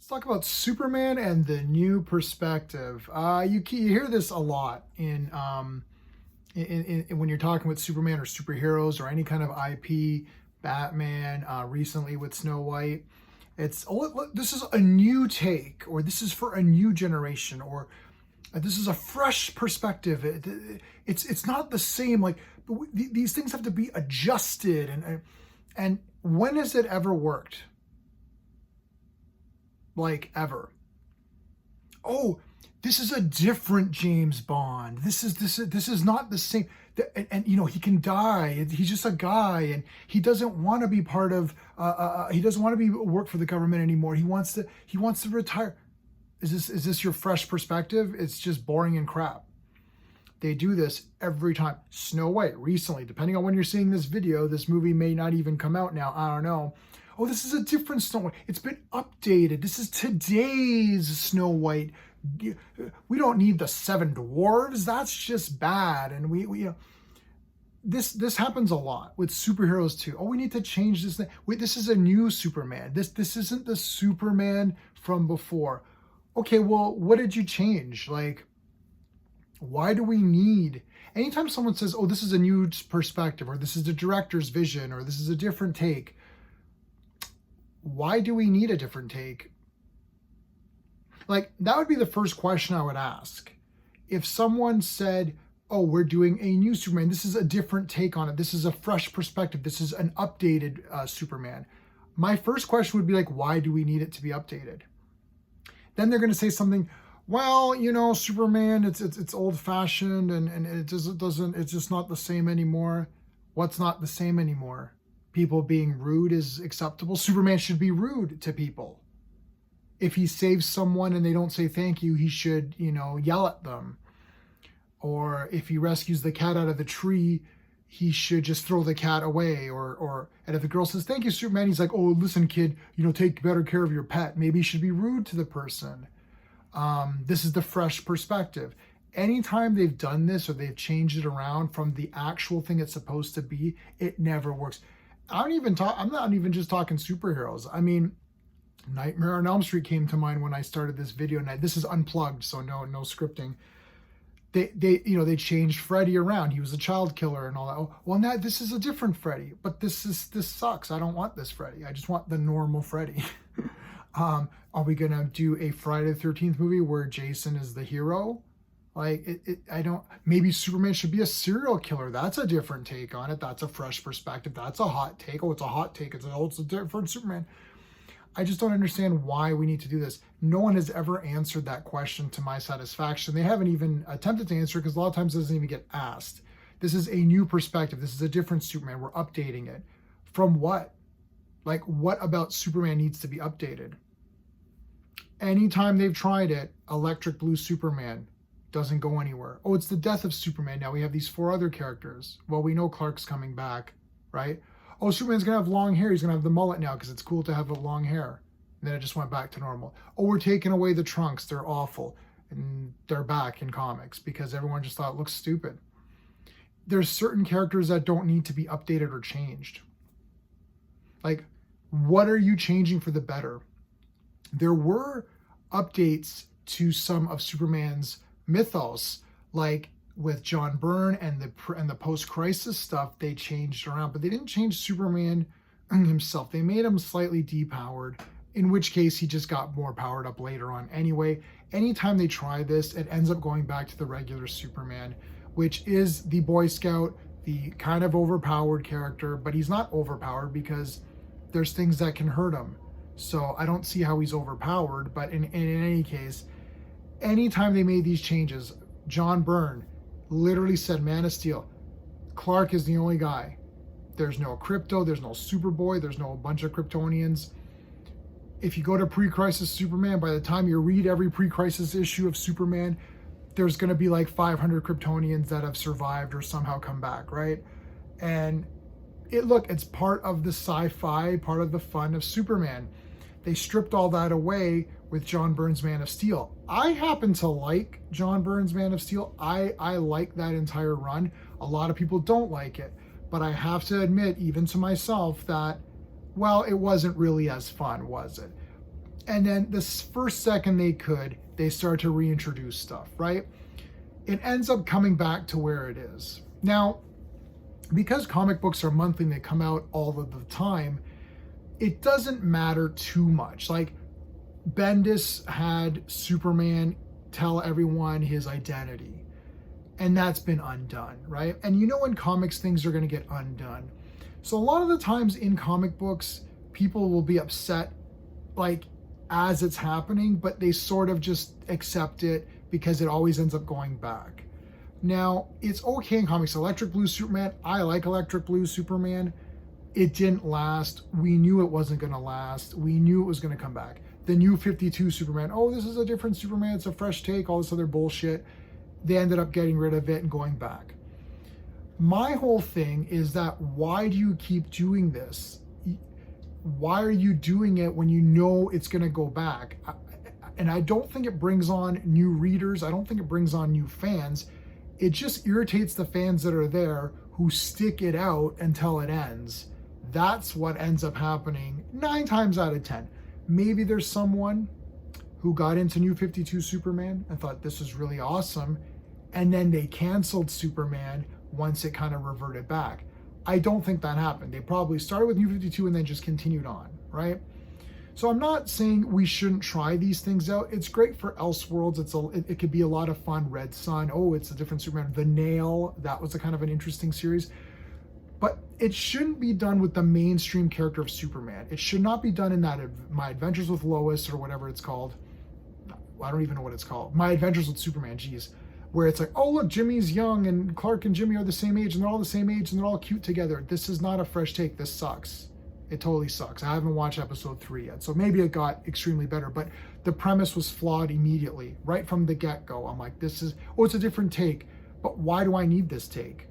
Let's talk about Superman and the new perspective. You hear this a lot when you're talking with Superman or superheroes or any kind of IP. Batman, recently with Snow White. It's this is a new take, or this is for a new generation, or this is a fresh perspective. It's not the same. Like these things have to be adjusted, and when has it ever worked? Like ever? Oh, this is a different James Bond. This is not the same. And you know, he can die. He's just a guy, and he doesn't want to be part of. He doesn't want to be work for the government anymore. He wants to retire. Is this your fresh perspective? It's just boring and crap. They do this every time. Snow White recently, depending on when you're seeing this video, this movie may not even come out now. I don't know. Oh, this is a different Snow White. It's been updated. This is today's Snow White. We don't need the seven dwarves. That's just bad. And we you know, this happens a lot with superheroes too. Oh, we need to change this thing. Wait, this is a new Superman. This isn't the Superman from before. Okay, well, what did you change? Like, why do we need? Anytime someone says, "Oh, this is a new perspective," or "This is the director's vision," or "This is a different take," why do we need a different take? Like, that would be the first question I would ask. If someone said, "Oh, we're doing a new Superman. This is a different take on it. This is a fresh perspective. This is an updated Superman." My first question would be like, why do we need it to be updated? Then they're going to say something, well, you know, Superman, it's old fashioned and it doesn't, it's just not the same anymore. What's not the same anymore? People being rude is acceptable. Superman should be rude to people. If he saves someone and they don't say thank you, he should, you know, yell at them. Or if he rescues the cat out of the tree, he should just throw the cat away. And if the girl says, "Thank you, Superman," he's like, "Oh, listen, kid, you know, take better care of your pet." Maybe he should be rude to the person. This is the fresh perspective. Anytime they've done this or they've changed it around from the actual thing it's supposed to be, it never works. I'm not even just talking superheroes. I mean, Nightmare on Elm Street came to mind when I started this video. And this is unplugged, so no scripting. They changed Freddy around. He was a child killer and all that. Oh, well, now this is a different Freddy, but this sucks. I don't want this Freddy. I just want the normal Freddy. Are we gonna do a Friday the 13th movie where Jason is the hero? Like, I don't. Maybe Superman should be a serial killer. That's a different take on it. That's a fresh perspective. That's a hot take. Oh, it's a hot take. It's a different Superman. I just don't understand why we need to do this. No one has ever answered that question to my satisfaction. They haven't even attempted to answer it because a lot of times it doesn't even get asked. This is a new perspective. This is a different Superman. We're updating it. From what? Like, what about Superman needs to be updated? Anytime they've tried it, Electric Blue Superman doesn't go anywhere. Oh, it's the death of Superman. Now we have these four other characters. Well, we know Clark's coming back, right? Oh, Superman's going to have long hair. He's going to have the mullet now because it's cool to have a long hair. And then it just went back to normal. Oh, we're taking away the trunks. They're awful. And they're back in comics because everyone just thought it looks stupid. There's certain characters that don't need to be updated or changed. Like, what are you changing for the better? There were updates to some of Superman's mythos, like with John Byrne and the post-crisis stuff. They changed around, but they didn't change Superman himself. They made him slightly depowered, in which case he just got more powered up later on. Anyway, anytime they try this, it ends up going back to the regular Superman, which is the Boy Scout, the kind of overpowered character, but he's not overpowered because there's things that can hurt him. So I don't see how he's overpowered, but in any case, anytime they made these changes, John Byrne literally said, Man of Steel, Clark is the only guy. There's no Krypto, there's no Superboy, there's no bunch of Kryptonians. If you go to pre-crisis Superman, by the time you read every pre-crisis issue of Superman, there's going to be like 500 Kryptonians that have survived or somehow come back, right? And it's part of the sci-fi, part of the fun of Superman. They stripped all that away with John Byrne's Man of Steel. I happen to like John Byrne's Man of Steel. I like that entire run. A lot of people don't like it, but I have to admit, even to myself, that, well, it wasn't really as fun, was it? And then the first second they could, they start to reintroduce stuff, right? It ends up coming back to where it is. Now, because comic books are monthly and they come out all of the time, it doesn't matter too much. Like, Bendis had Superman tell everyone his identity, and that's been undone, right? And you know, in comics, things are going to get undone. So a lot of the times in comic books, people will be upset, like, as it's happening, but they sort of just accept it because it always ends up going back. Now, it's okay in comics. Electric Blue Superman, I like Electric Blue Superman. It didn't last. We knew it wasn't going to last. We knew it was going to come back. The New 52 Superman, oh, this is a different Superman. It's a fresh take, all this other bullshit. They ended up getting rid of it and going back. My whole thing is that, why do you keep doing this? Why are you doing it when you know it's going to go back? And I don't think it brings on new readers. I don't think it brings on new fans. It just irritates the fans that are there who stick it out until it ends. That's what ends up happening 9 times out of 10. Maybe there's someone who got into New 52 Superman and thought this is really awesome, and then they canceled Superman once it kind of reverted back. I don't think that happened. They probably started with New 52 and then just continued on, right? So I'm not saying we shouldn't try these things out. It's great for Elseworlds. It could be a lot of fun. Red Sun, oh, it's a different Superman. The Nail, that was a kind of an interesting series. But it shouldn't be done with the mainstream character of Superman. It should not be done in that My Adventures with Lois, or whatever it's called. I don't even know what it's called. My Adventures with Superman, geez. Where it's like, oh, look, Jimmy's young and Clark and Jimmy are the same age and they're all the same age and they're all cute together. This is not a fresh take. This sucks. It totally sucks. I haven't watched episode 3 yet. So maybe it got extremely better, but the premise was flawed immediately, right from the get-go. I'm like, it's a different take, but why do I need this take?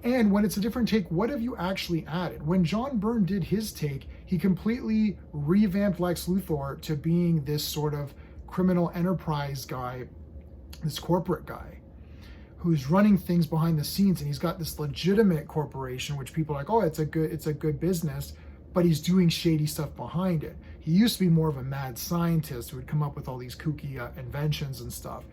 And when it's a different take, what have you actually added? When John Byrne did his take, he completely revamped Lex Luthor to being this sort of criminal enterprise guy, this corporate guy who's running things behind the scenes, and he's got this legitimate corporation which people are like, oh, it's a good business, but he's doing shady stuff behind it. He used to be more of a mad scientist who would come up with all these kooky inventions and stuff.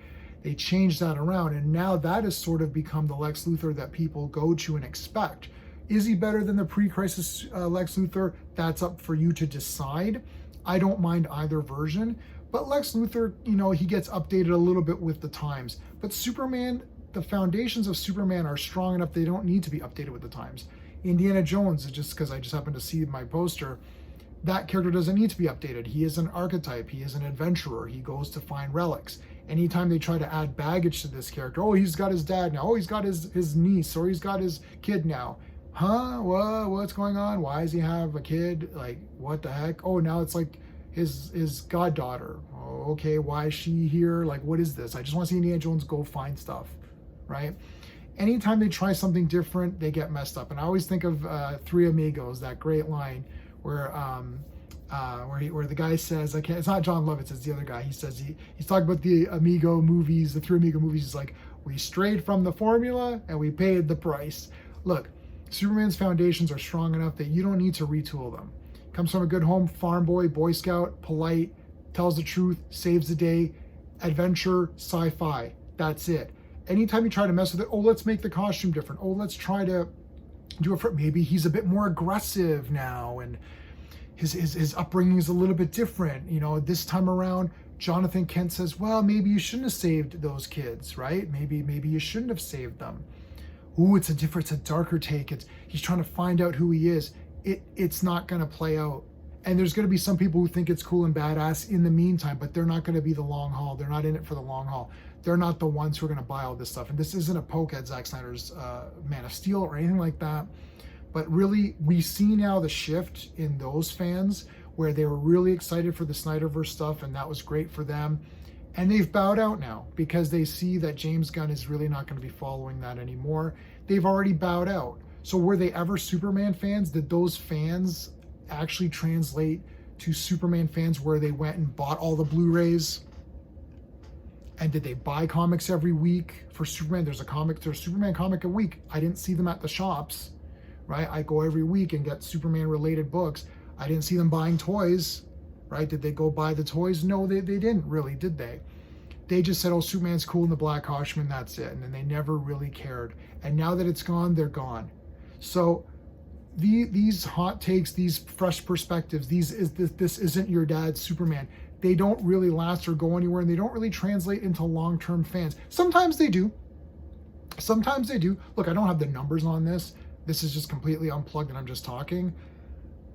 They changed that around, and now that has sort of become the Lex Luthor that people go to and expect. Is he better than the pre-crisis Lex Luthor? That's up for you to decide. I don't mind either version. But Lex Luthor, you know, he gets updated a little bit with the times. But Superman, the foundations of Superman are strong enough they don't need to be updated with the times. Indiana Jones, just because I just happened to see my poster, that character doesn't need to be updated. He is an archetype. He is an adventurer. He goes to find relics. Anytime they try to add baggage to this character, oh, he's got his dad now. Oh, he's got his niece, or he's got his kid now. Huh? What's going on? Why does he have a kid? Like, what the heck? Oh, now it's like his goddaughter. Oh, okay, why is she here? Like, what is this? I just want to see Indiana Jones go find stuff, right? Anytime they try something different, they get messed up. And I always think of Three Amigos, that great line where the guy says, it's not John Lovitz, it's the other guy. He says he's talking about the Amigo movies, the Three Amigo movies. He's like, we strayed from the formula and we paid the price. Look, Superman's foundations are strong enough that you don't need to retool them. Comes from a good home, farm boy, Boy Scout, polite, tells the truth, saves the day, adventure, sci-fi. That's it. Anytime you try to mess with it, oh, let's make the costume different. Oh, let's try to do it. Maybe he's a bit more aggressive now, and his upbringing is a little bit different. You know, this time around, Jonathan Kent says, well, maybe you shouldn't have saved those kids, right? Maybe you shouldn't have saved them. Ooh, it's a darker take. He's trying to find out who he is. It's not going to play out. And there's going to be some people who think it's cool and badass in the meantime, but they're not going to be the long haul. They're not in it for the long haul. They're not the ones who are going to buy all this stuff. And this isn't a poke at Zack Snyder's Man of Steel or anything like that. But really, we see now the shift in those fans where they were really excited for the Snyderverse stuff, and that was great for them. And they've bowed out now because they see that James Gunn is really not going to be following that anymore. They've already bowed out. So were they ever Superman fans? Did those fans actually translate to Superman fans where they went and bought all the Blu-rays? And did they buy comics every week for Superman? There's a Superman comic a week. I didn't see them at the shops, right? I go every week and get Superman related books. I didn't see them buying toys, right? Did they go buy the toys? No, they didn't really, did they? They just said, oh, Superman's cool in the black costume, and that's it. And then they never really cared. And now that it's gone, they're gone. So these hot takes, these fresh perspectives, this isn't your dad's Superman. They don't really last or go anywhere, and they don't really translate into long-term fans. Sometimes they do. Sometimes they do. Look, I don't have the numbers on this. This is just completely unplugged and I'm just talking.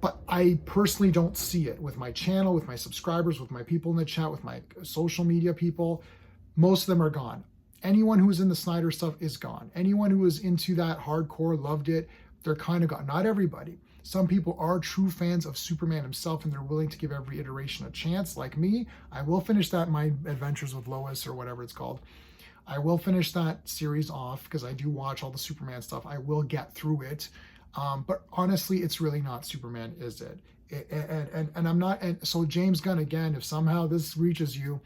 But I personally don't see it with my channel, with my subscribers, with my people in the chat, with my social media people. Most of them are gone. Anyone who was in the Snyder stuff is gone. Anyone who was into that hardcore, loved it, they're kind of gone. Not everybody. Some people are true fans of Superman himself and they're willing to give every iteration a chance. Like me, I will finish that My Adventures with Lois or whatever it's called. I will finish that series off because I do watch all the Superman stuff. I will get through it. But honestly, it's really not Superman, is it? And I'm not, and so James Gunn, again, if somehow this reaches you,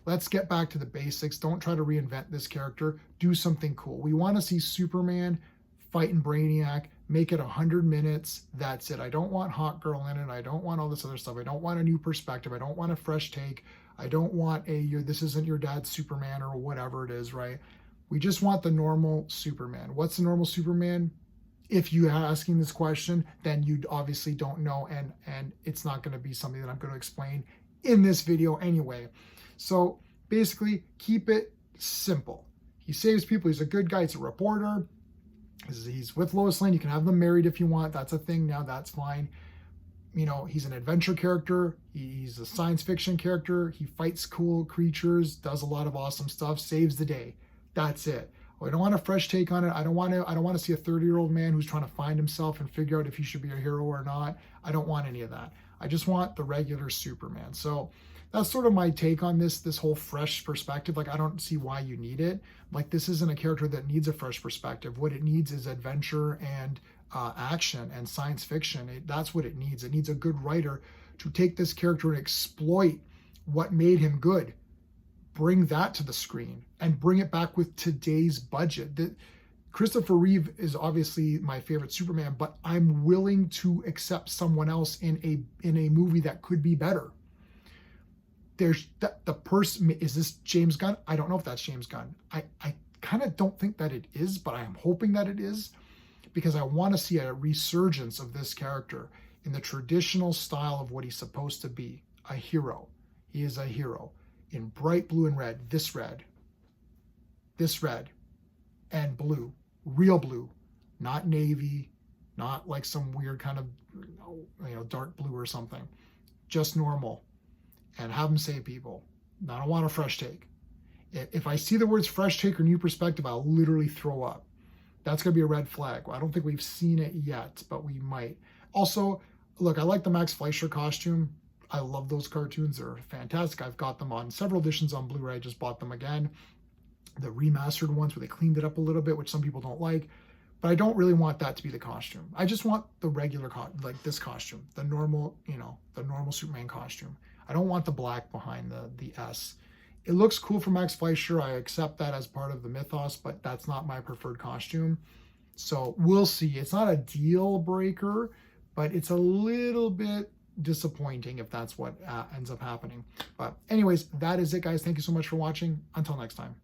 let's get back to the basics. Don't try to reinvent this character. Do something cool. We want to see Superman fighting Brainiac, make it 100 minutes. That's it. I don't want Hot Girl in it. I don't want all this other stuff. I don't want a new perspective. I don't want a fresh take. I don't want this isn't your dad's Superman or whatever it is, right? We just want the normal Superman. What's the normal Superman? If you are asking this question, then you obviously don't know, and it's not going to be something that I'm going to explain in this video anyway. So basically, keep it simple. He saves people. He's a good guy. He's a reporter. He's with Lois Lane. You can have them married if you want. That's a thing now. That's fine. You know, he's an adventure character. He's a science fiction character. He fights cool creatures, does a lot of awesome stuff, saves the day. That's it. I don't want a fresh take on it. I don't want to see a 30-year-old man who's trying to find himself and figure out if he should be a hero or not. I don't want any of that. I just want the regular Superman. So that's sort of my take on this whole fresh perspective. Like, I don't see why you need it. Like, this isn't a character that needs a fresh perspective. What it needs is adventure and action and science fiction. That's what it needs. It needs a good writer to take this character and exploit what made him good. Bring that to the screen and bring it back with today's budget. Christopher Reeve is obviously my favorite Superman, but I'm willing to accept someone else in a movie that could be better. There's the person. Is this James Gunn? I don't know if that's James Gunn. I kind of don't think that it is, but I am hoping that it is, because I want to see a resurgence of this character in the traditional style of what he's supposed to be, a hero. He is a hero in bright blue and red, this red, and blue, real blue, not navy, not like some weird kind of, dark blue or something, just normal, and have him save people. I don't want a fresh take. If I see the words fresh take or new perspective, I'll literally throw up. That's going to be a red flag. I don't think we've seen it yet, but we might. Also, look, I like the Max Fleischer costume. I love those cartoons. They're fantastic. I've got them on several editions on Blu-ray. I just bought them again. The remastered ones where they cleaned it up a little bit, which some people don't like. But I don't really want that to be the costume. I just want the regular, like this costume, the normal, the normal Superman costume. I don't want the black behind the S. It looks cool for Max Fleischer. I accept that as part of the mythos, but that's not my preferred costume. So we'll see. It's not a deal breaker, but it's a little bit disappointing if that's what ends up happening. But anyways, that is it, guys. Thank you so much for watching. Until next time.